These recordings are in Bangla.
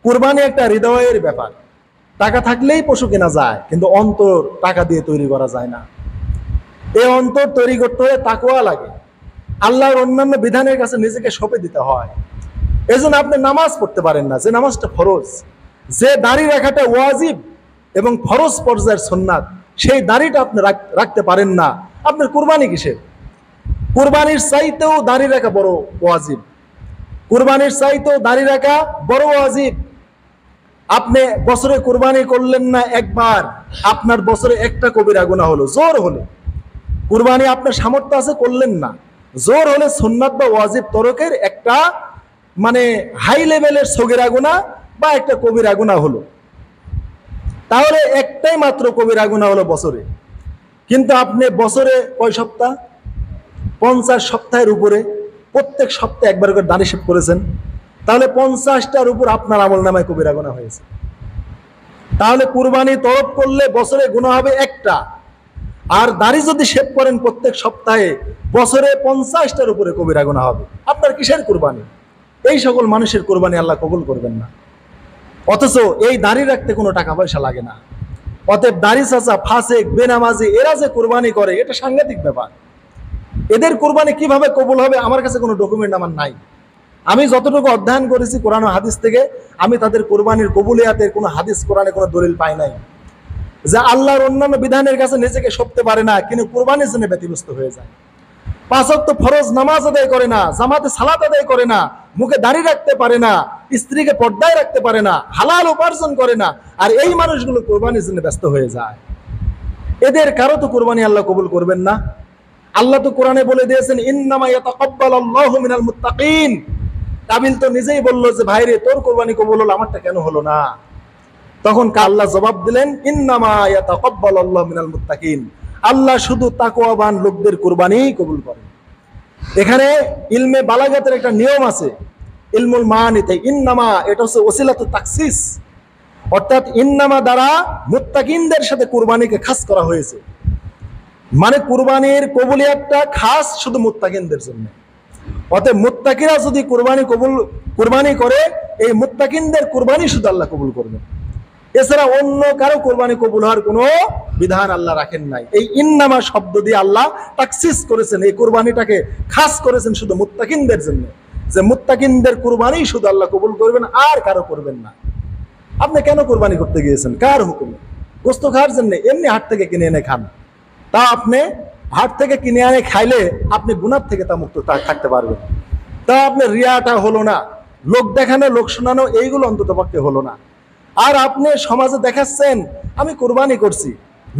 কুরবানি একটা হৃদয়ের ব্যাপার। টাকা থাকলেই পশু কেনা যায়, কিন্তু অন্তর টাকা দিয়ে তৈরি করা যায় না। এই অন্তর তৈরি করতে হলে তাকওয়া লাগে, আল্লাহর অন্যান্য বিধানের কাছে নিজেকে সঁপে দিতে হয়। এজন্য আপনি নামাজ পড়তে পারেন না, যে নামাজটা ফরজ, যে দাড়ি রাখাটা ওয়াজিব এবং ফরজ পর্যায়ের সুন্নাত, সেই দাড়িটা আপনি রাখতে পারেন না, আপনার কুরবানি কিসের? কুরবানির চাইতেও দাড়ি রাখা বড় ওয়াজিব, কুরবানির চাইতেও দাড়ি রাখা বড় ওয়াজিব। আপনি বছরে কুরবানি করলেন না একবার, আপনার বছরে একটা কবিরা গুনাহ হলো, জোর হলে। কুরবানি আপনার সামর্থ্য আছে, করলেন না, জোর হলে সুন্নাত বা ওয়াজিব তরকের একটা মানে হাই লেভেলের সগীরা গুনাহ বা একটা কবিরা গুনাহ হলো, তাহলে একটাই মাত্র কবিরা গুনাহ হলো বছরে। কিন্তু আপনি বছরে কয় সপ্তাহ? 50 সপ্তাহের উপরে, প্রত্যেক সপ্তাহে একবার করে দাড়ি শেভ করেছেন, তাহলে 50টার উপর আপনার আমল নামায় কবিরা গুনাহ হয়েছে। তাহলে কুরবানি তরফ করলে বছরে গুনাহ হবে একটা, আর দাড়ি যদি শেভ করেন প্রত্যেক সপ্তাহে, বছরে 50টার উপরে কবিরা গুনাহ হবে। আপনার কিসের কুরবানি? এই সকল মানুষের কুরবানি আল্লাহ কবুল করবেন না। অথচ এই দাড়ি রাখতে কোনো টাকা পয়সা লাগে না। অতএব দাড়ি চাচা, ফাসেক, বেনামাজি এরা যে কুরবানি করে, এটা সাংঘাতিক ব্যাপার। এদের কুরবানি কিভাবে কবুল হবে? আমার কাছে কোনো ডকুমেন্ট আমার নাই। আমি যতটুকু অধ্যয়ন করেছি কোরআন ও হাদিস থেকে, আমি তাদের কুরবানির কবুলিয়াতের কোনো হাদিস কোরআনে কোনো দলিল পাই নাই। যে আল্লাহর অন্যান্য বিধানের কাছে নিজেকে সঁপতে পারে না, কিন্তু কুরবানির জন্য ব্যতিব্যস্ত হয়ে যায়। 5 ওয়াক্ত ফরজ নামাজ আদায় করে না, জামাতে সালাত আদায় করে না, মুখে দাড়ি রাখতে পারে না, স্ত্রীকে পর্দায় রাখতে পারে না, হালাল উপার্জন করে না, আর এই মানুষগুলো কুরবানির জন্য ব্যস্ত হয়ে যায়। এদের কারো তো কুরবানি আল্লাহ কবুল করবেন না। আল্লাহ তো কোরআনে বলে দিয়েছেন, ইন্নামা ইয়াতাকাব্বালুল্লাহু মিনাল মুত্তাকিন। কাবিল তো নিজেই বলল যে ভাইরে, তোর কুরবানি কবুল হলো, আমারটা কেন হলো না? তখন আল্লাহ জবাব দিলেন, ইন্নামা ইয়াতাকাব্বালুল্লাহু মিনাল মুত্তাকিন। আল্লাহ শুধু তাকওয়াবান লোকদের কুরবানিই কবুল করেন। এখানে ইলমে বালাগাতের একটা নিয়ম আছে, ইলমুল মানিতে ইন্নামা, এটা হচ্ছে ওসিলাতুত তাকসিস, অর্থাৎ ইন্নামা দ্বারা মুত্তাকিনদের সাথে কুরবানিকে খাস করা হয়েছে। মানে কুরবানির কবুলিয়াতটা খাস শুধু মুত্তাকিনদের জন্য। অতএব মুত্তাকিরা যদি কুরবানি করে, এই মুত্তাকিনদের কুরবানি শুধু আল্লাহ কবুল করবেন। এছাড়া অন্য কারো কুরবানি কবুল হওয়ার কোনো বিধান আল্লাহ রাখেন নাই। এই ইন্নামা শব্দ দিয়ে আল্লাহ তাকসিস করেছেন, এই কুরবানিটাকে খাস করেছেন শুধু মুত্তাকিনদের জন্য, যে মুত্তাকিনদের কুরবানি শুধু আল্লাহ কবুল করবেন, আর কারো করবেন না। আপনি কেন কুরবানি করতে গিয়েছেন? কার হুকুমে? গোস্ত খাওয়ার জন্য? এমনি হাট থেকে কিনে এনে খান। তা আপনি হাট থেকে কিনে এনে খাইলে আপনি গুনাহ থেকে তা মুক্ত থাকতে পারবেন। তা আপনি রিয়াটা হলো না, লোক দেখানো, লোক শোনানো, এইগুলো অন্তত পক্ষে হলো না। আর আপনি সমাজে দেখাচ্ছেন আমি কুরবানি করছি,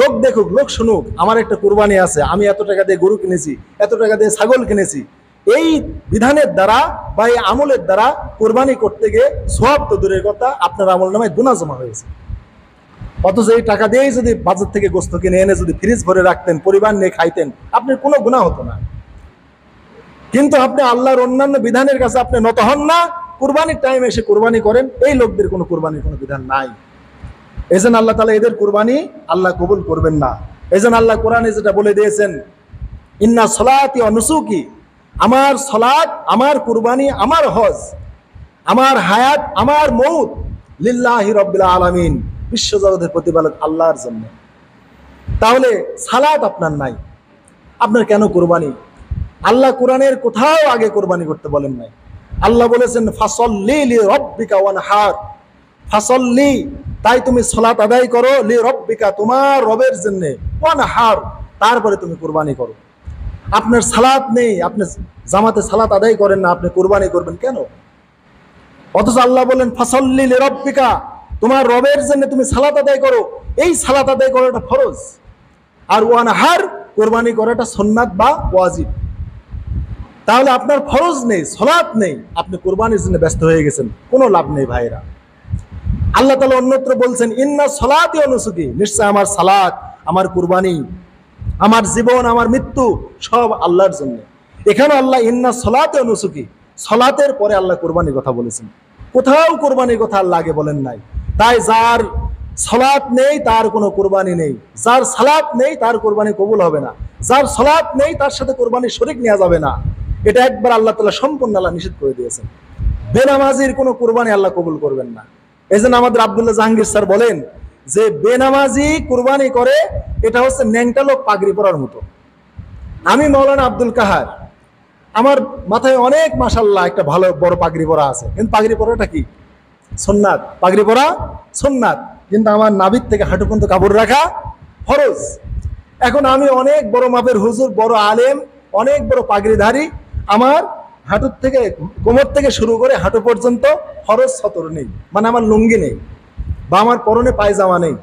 লোক দেখুক, লোক শুনুক, আমার একটা কুরবানি আছে, আমি এত টাকা দিয়ে গরু কিনেছি, এত টাকা দিয়ে ছাগল কিনেছি। এই বিধানের দ্বারা বা এই আমলের দ্বারা কুরবানি করতে গিয়ে সওয়াব তো দূরের কথা, আপনার আমল নামায় গুনাহ জমা হয়েছে। অথচ এই টাকা দিয়েই যদি বাজার থেকে গোস্ত কিনে এনে যদি ফ্রিজ ভরে রাখতেন, পরিবার নিয়ে খাইতেন, আপনার কোনো গুনাহ হতো না। কিন্তু আপনি আল্লাহর অন্যান্য বিধানের কাছে আপনি নত হন না, কুরবানির টাইমে এসে কুরবানি করেন। এই লোকদের কোনো কুরবানির কোনো বিধান নাই। এজন্য আল্লাহ তাআলা এদের কুরবানি আল্লাহ কবুল করবেন না। এজন্য আল্লাহ কোরআনে যেটা বলে দিয়েছেন, ইন্না সলাতি ওয়া নুসুকি, আমার সলাত, আমার কুরবানি, আমার হজ, আমার হায়াত, আমার মউত লিল্লাহি রাব্বিল আলামিন, বিশ্বজগতের প্রতিপালক আল্লাহর জন্য। তাহলে সালাত আপনার নাই, আপনার কেন কুরবানি? আল্লাহ কোরআনের কোথাও আগে কুরবানি করতে বলেন নাই। আল্লাহ বলেছেন, ফাসল্লি লিরাব্বিকা ওয়ানহার, ফাসল্লি, তাই তুমি সালাত আদায় করো, লিরাব্বিকা, তোমার রবের জন্য, ওয়ানহার, তারপরে তুমি কুরবানি করো। আপনার সালাত নেই, আপনি জামাতে সালাত আদায় করেন না, আপনি কুরবানি করবেন কেন? অথচ আল্লাহ বলেন, ফাসল্লি লিরাব্বিকা, তোমার রবের জন্য তুমি সালাত আদায় করো। এই সালাত আদায় করাটা ফরজ, আর ওয়ানহার, কুরবানি করাটা সুন্নাত বা ওয়াজিব। তাহলে আপনার ফরজ নেই, সালাত নেই, আপনি কুরবানির জন্য ব্যস্ত হয়ে গেছেন, কোনো লাভ নেই ভাইরা। আল্লাহ তাআলা অন্যত্র বলছেন, ইন্না সলাতি ওয়া নুসুকি, নিশ্চয় আমার সালাত, আমার কুরবানি, আমার জীবন, আমার মৃত্যু সব আল্লাহর জন্য। এখানে আল্লাহ ইন্না সলাতি ওয়া নুসুকি, সলাতের পরে আল্লাহ কুরবানির কথা বলেছেন, কোথাও কুরবানির কথা আল্লাহ আগে বলেন নাই। তাই যার সালাত নেই তার কোনো কুরবানি নেই, যার সালাত নেই তার কুরবানি কবুল হবে না, যার সালাত নেই তার সাথে কুরবানির শরীক নেওয়া যাবে না। এটা একবার আল্লাহ তাআলা সম্পূর্ণ আল্লাহ নিষেধ করে দিয়েছেন। বেনামাজির কোনো কুরবানি আল্লাহ কবুল করবেন না। এই জন্য আমাদের আব্দুল্লাহ জাহাঙ্গীর স্যার বলেন যে বেনামাজি কুরবানি করে এটা হচ্ছে ন্যাংটা লোক পাগড়ি পরার মতো। আমি মৌলানা আব্দুল কাহার, আমার মাথায় অনেক মাশাআল্লাহ একটা ভালো বড় পাগড়ি পরা আছে, কিন্তু পাগড়ি পরাটা কি সুন্নাত, পাগড়ি পরা সুন্নাত, কিন্তু আমার নাভির থেকে হাঁটু পর্যন্ত কাপড় রাখা ফরজ। এখন আমি অনেক বড় মাপের হুজুর, বড় আলেম, অনেক বড় পাগড়িধারী, আমার হাঁটুর থেকে কোমর থেকে শুরু করে হাঁটু পর্যন্ত ফরজ সতর নেই, মানে আমার লুঙ্গি নেই বা আমার পরনে পায়জামা নেই,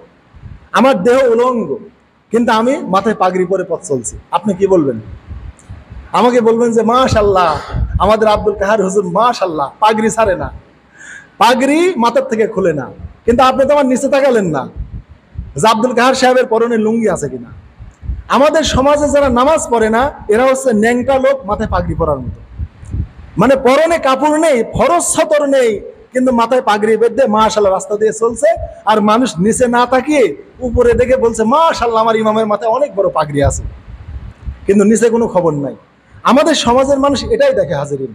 আমার দেহ উলঙ্গ, কিন্তু আমি মাথায় পাগড়ি পরে পথ চলছি। আপনি কি বলবেন? আমাকে বলবেন যে মাশাআল্লাহ আমাদের আব্দুল কাহার হুজুর মাশাআল্লাহ পাগড়ি ছাড়ে না, পাগড়ি মাথার থেকে খুলে না। কিন্তু আপনি তো আমার নিচে তাকালেন না যে আব্দুল কাহার সাহেবের পরনে লুঙ্গি আছে কিনা। আমাদের সমাজে যারা নামাজ পড়ে না এরা হচ্ছে ন্যাংটা লোক মাথায় পাগড়ি পরার মতো, মানে পরনে কাপড় নেই, ফরজ সতর নেই, কিন্তু মাথায় পাগড়ি বেঁধে মাশাআল্লাহ রাস্তা দিয়ে চলছে, আর মানুষ নিচে না তাকিয়ে উপরে দেখে বলছে মাশাআল্লাহ আমার ইমামের মাথায় অনেক বড় পাগড়ি আছে, কিন্তু নিচে কোনো খবর নাই। আমাদের সমাজের মানুষ এটাই দেখে হাজিরিন,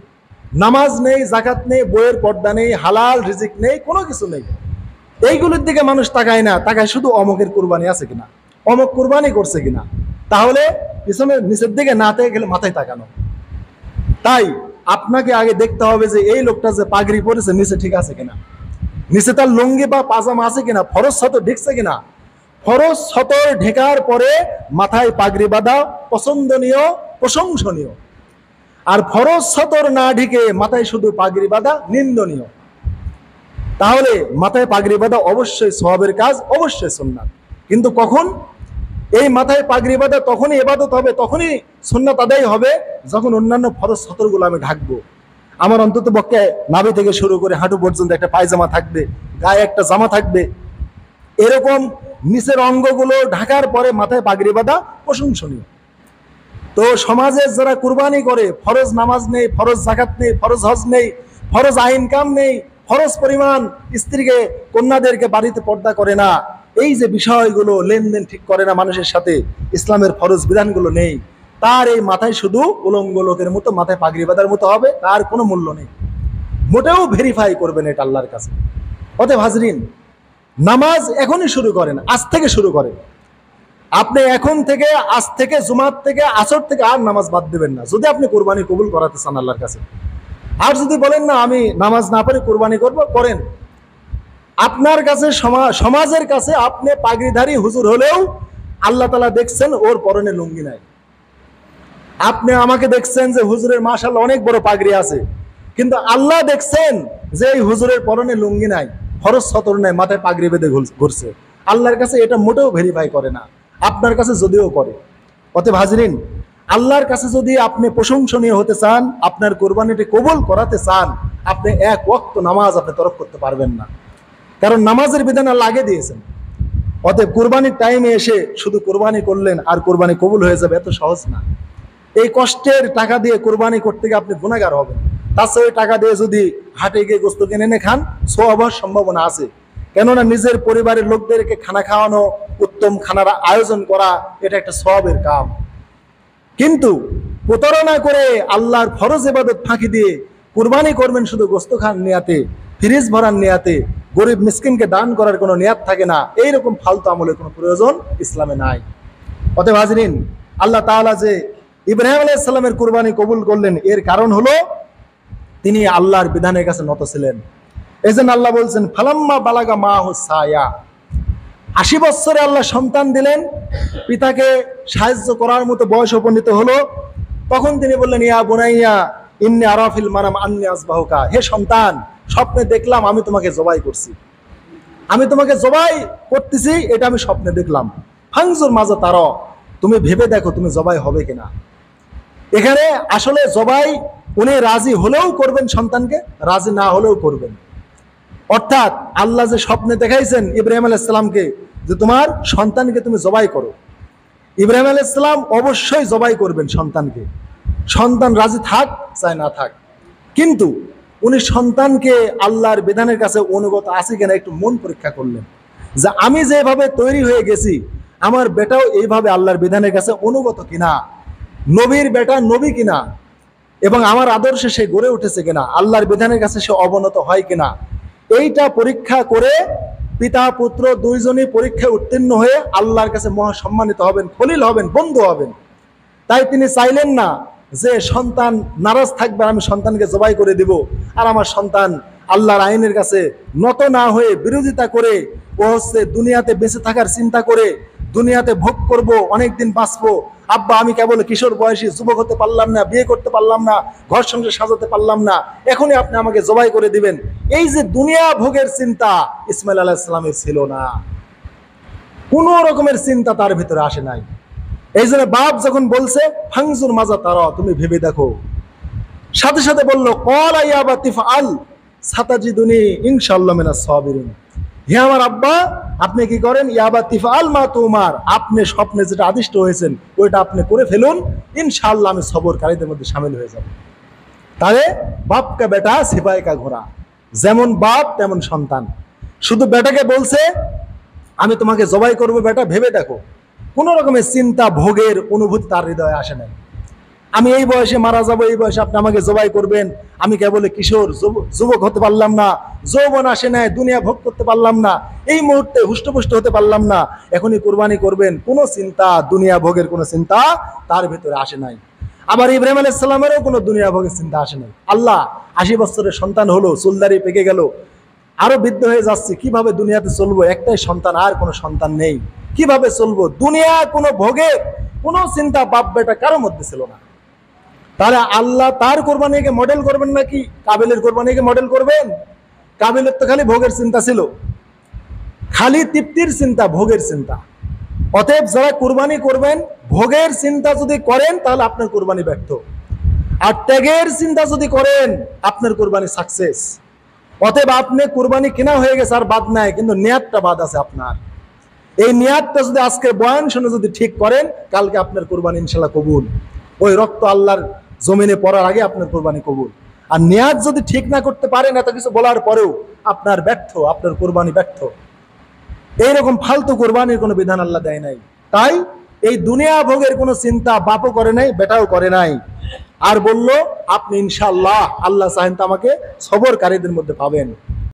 নামাজ নেই, জাকাত নেই, বইয়ের পর্দা নেই, হালাল রিজিক নেই, কোনো কিছু নেই। এইগুলোর দিকে মানুষ তাকায় না, তাকায় শুধু অমকের কুরবানি আছে কিনা, অমক কুরবানি করছে কিনা, তাহলে পিছনে নিচের দিকে না থেকে গেলে মাথায় তাকানো। তাই আপনাকে আগে দেখতে হবে যে এই লোকটা যে পাগড়ি পরেছে নিচে ঠিক আছে কিনা, নিচে তার লুঙ্গি বা পাজামা আছে কিনা, ফরজ সতর ঢেকছে কিনা। ফরজ সতর ঢেকার পরে মাথায় পাগড়ি বাঁধা পছন্দনীয়, প্রশংসনীয়, আর ফরজ সতর না ঢেকে মাথায় শুধু পাগড়ি বাঁধা নিন্দনীয়। তাহলে মাথায় পাগড়ি বাঁধা অবশ্যই সওয়াবের কাজ, অবশ্যই সুন্নাত। কিন্তু কখন এই মাথায় পাগড়ি বাঁধা তখনই ইবাদত হবে, তখনই সুন্নাত আদায় হবে যখন অন্যান্য ফরজ সতরগুলো আমি ঢাকবো। আমার অন্তত পক্ষে নাভি থেকে শুরু করে হাঁটু পর্যন্ত একটা পায়জামা থাকবে, গায়ে একটা জামা থাকবে, এরকম নিচের অঙ্গগুলো ঢাকার পরে মাথায় পাগড়ি বাঁধা প্রশংসনীয়। তো সমাজের যারা কুরবানি করে ফরজ নামাজ নেই, ফরজ যাকাত নেই, ফরজ হজ নেই, ফরজ আইন কাম নেই, ফরজ পরিমাণ স্ত্রীকে কন্যাদেরকে বাড়িতে পর্দা করে না, এই যে বিষয়গুলো লেনদেন ঠিক করে না মানুষের সাথে, ইসলামের ফরজ বিধানগুলো নেই, তার এই মাথায় শুধু উলঙ্গ লোকের মতো মাথায় পাগড়ি বাঁধার মতো হবে, তার কোনো মূল্য নেই, মোটেও ভেরিফাই করবেন এটা আল্লাহর কাছে। অতএব হাজরিন, নামাজ এখনই শুরু করেন, আজ থেকে শুরু করেন। আপনি এখন থেকে, আজ থেকে, জুমার থেকে, আসর থেকে আর নামাজ বাদ দেবেন না, যদি আপনি কোরবানি কবুল করাতে চান আল্লাহর কাছে। আর যদি বলেন না আমি নামাজ না পারি কোরবানি করব, করেন। আপনার কাছে সমাজের কাছে আপনি পাগড়িধারী হুজুর হলেও আল্লাহ তাআলা দেখছেন ওর পরনে লুঙ্গি নাই। আপনি আমাকে দেখছেন যে হুজুরের মাশাআল্লাহ অনেক বড় পাগড়ি আছে, কিন্তু আল্লাহ দেখছেন যে এই হুজুরের পরনে লুঙ্গি নাই, ফরজ সতর নাই, মাথায় পাগড়ি বেঁধে ঘুরছে। আল্লাহর কাছে এটা মোটেও ভেরিফাই করে না, আপনার কাছে যদিও করে। অতএব হাজরিন, আল্লাহর কাছে যদি আপনি প্রশংসনীয় হতে চান, আপনার কোরবানিটি কবুল করাতে চান, আপনি এক ওয়াক্ত নামাজ আপনি তরক করতে পারবেন না, কারণ নামাজের বিধান আল্লাহ আগে দিয়েছেন। অতএব কোরবানির টাইমে এসে শুধু কোরবানি করলেন আর কোরবানি কবুল হয়ে যাবে, এত সহজ না। এই কষ্টের টাকা দিয়ে কোরবানি করতে গিয়ে আপনি গুনাহগার হবেন। তার চেয়ে ওই টাকা দিয়ে যদি হাটে গিয়ে গোস্ত কিনে এনে খান, সওয়াব হওয়ার সম্ভাবনা আছে। কেননা নিজের পরিবারের লোকদেরকে খানা খাওয়ানো, উত্তম খানার আয়োজন করা, এটা একটা সওয়াবের কাম। কিন্তু প্রতারণা করে আল্লাহর ফরজ ইবাদত ফাঁকি দিয়ে কুরবানি করবেন শুধু গোস্ত খান নিয়াতে, ফ্রিজ ভরার নিয়াতে, গরিব মিসকিনকে দান করার কোনো নিয়াত থাকে না, এইরকম ফালতু আমলের কোনো প্রয়োজন ইসলামে নাই। অতএব হাজরিন, আল্লাহ তাআলা যে ইব্রাহিম আলাইহিস সালামের কুরবানি কবুল করলেন, এর কারণ হলো তিনি আল্লাহর বিধানের কাছে নত ছিলেন। এজন্য আল্লাহ বলছেন ফালাম্মা বালাগা মাহু সায়া, 80 বছরে আল্লাহ সন্তান দিলেন, পিতাকে সাহায্য করার মতো বয়স উপনীত হলো, তখন তিনি বললেন ইয়া বুনাইয়া ইন্নী আরা ফিল মানাম আন্নী আযবাহুকা, হে সন্তান, স্বপ্নে দেখলাম আমি তোমাকে জবাই করছি, আমি তোমাকে জবাই করতেছি, এটা আমি স্বপ্নে দেখলাম। ফানজুর মাজা তারা, তুমি ভেবে দেখো তুমি জবাই হবে কিনা। এখানে আসলে জবাই উনি রাজি হলেও করবেন, সন্তানকে রাজি না হলেও করবেন। অর্থাৎ আল্লাহ যে স্বপ্নে দেখাইছেন ইব্রাহিম আলাইহিস সালামকে যে তোমার সন্তানকে তুমি জবাই করো, ইব্রাহিম আলাইহিস সালাম অবশ্যই জবাই করবেন সন্তানকে, সন্তান রাজি থাক চাই না থাক। কিন্তু উনি সন্তানকে আল্লাহর বিধানের কাছে অনুগত আছে কিনা একটু মন পরীক্ষা করলেন, যে আমি যেভাবে তৈরি হয়ে গেছি আমার বেটাও এইভাবে আল্লাহর বিধানের কাছে অনুগত কিনা, নবীর বেটা নবী কিনা, এবং আমার আদর্শে সে গড়ে উঠেছে কিনা, আল্লাহর বিধানের কাছে সে অবনত হয় কিনা। এইটা পরীক্ষা করে পিতা পুত্র দুইজনই পরীক্ষায় উত্তীর্ণ হয়ে আল্লাহর কাছে মহা সম্মানিত হবেন, খলিল হবেন, বন্ধু হবেন। তাই তিনি চাইলেন না যে সন্তান নারাজ থাকবে, আমি সন্তানকে জবাই করে দিব, আর আমার সন্তান আল্লাহর আইনের কাছে নত না হয়ে বিরোধিতা করে ও হচ্ছে দুনিয়াতে বেঁচে থাকার চিন্তা করে দুনিয়াতে ভোগ করব, অনেকদিন বাঁচবো, আব্বা আমি কেবল কিশোর বয়সী, যুবক হতে পারলাম না, বিয়ে করতে পারলাম না, ঘর সংসার সাজাতে পারলাম না, এখনই আপনি আমাকে জবাই করে দিবেন, এই যে দুনিয়া ভোগের চিন্তা ইসমাইল আলাইহিস সালামের ছিল না। কোন রকমের চিন্তা তার ভিতরে আসে নাই। এই জন্য বাপ যখন বলছে ফাংজুর মাজা তারা, তুমি ভেবে দেখো, সাথে সাথে বললো ক্বালা ইয়া আবাতি ফাআল সাতাজিদুনি ইনশাআল্লাহ মিনাস সাবিরিন। হে আমার আব্বা, আপনি কি করেন, ইয়া আবাতি ফাআল মা তুমার, আপনি স্বপ্নে যেটা আদিষ্ট হয়েছেন ওইটা আপনি করে ফেলুন, ইনশাআল্লাহ আমি সবরকারীদের মধ্যে শামিল হয়ে যাব। তাহলে বাপ কা বেটা সিপাহি কা ঘোড়া, যেমন বাপ তেমন সন্তান। শুধু বেটাকে বলছে আমি তোমাকে জবাই করবো বেটা, ভেবে দেখো, কোন রকমের চিন্তা ভোগের অনুভূতি তার হৃদয়ে আসে নাই। আমি এই বয়সে মারা যাবো, এই বয়সে আপনি আমাকে জবাই করবেন, আমি কেবল কিশোর যুবক হতে পারলাম না, যৌবন আসে নাই, দুনিয়া ভোগ করতে পারলাম না, এই মুহূর্তে হুষ্টপুষ্ট হতে পারলাম না, এখনই কুরবানি করবেন, কোনো চিন্তা দুনিয়া ভোগের কোনো চিন্তা তার ভিতরে আসে নাই। আবার ইব্রাহিম আলাইহিস সালামেরও কোনো দুনিয়া ভোগের চিন্তা আসে নাই। আল্লাহ 80 বছরের সন্তান হলো, চুলদারি পেকে গেল, আরো বৃদ্ধ হয়ে যাচ্ছে, কিভাবে দুনিয়াতে চলবো, একটাই সন্তান, আর কোনো সন্তান নেই, কিভাবে চলবো, দুনিয়া কোনো ভোগের কোনো চিন্তা বাপ বেটা কারো মধ্যে ছিল না। তাহলে আল্লাহ তার কোরবানিকে মডেল করবেন নাকি কাবিলের কোরবানিকে মডেল করবেন? কাবিলের তো খালি ভোগের চিন্তা ছিল, খালি তৃপ্তির চিন্তা, ভোগের চিন্তা। অতএব যারা কোরবানি করবেন ভোগের চিন্তা যদি করেন তাহলে আপনার কোরবানি ব্যর্থ, আর ত্যাগের চিন্তা যদি করেন আপনার কোরবানি সাকসেস। অতএব আপনি কোরবানি কেনা হয়ে গেছে আর বাদ নাই, কিন্তু নিয়াতটা বাদ আছে আপনার। এই নিয়াতটা যদি আজকে বয়ান শুনে যদি ঠিক করেন, কালকে আপনার কোরবানি ইনশাল্লাহ কবুল। ওই রক্ত আল্লাহর জমিনে পড়ার আগে আপনার কোরবানি কবুল। আর নিয়াত যদি ঠিক না করতে পারেন, এত কিছু বলার পরেও আপনার ব্যর্থ, আপনার কোরবানি ব্যর্থ। এইরকম ফালতু কোরবানির কোনো বিধান আল্লাহ দেয় নাই। তাই এই দুনিয়া ভোগের কোনো চিন্তা বাপও করে নাই, বেটাও করে নাই। আর বলল আপনি ইনশাআল্লাহ, আল্লাহ চাহেন তো আমাকে সবরকারীদের মধ্যে পাবেন।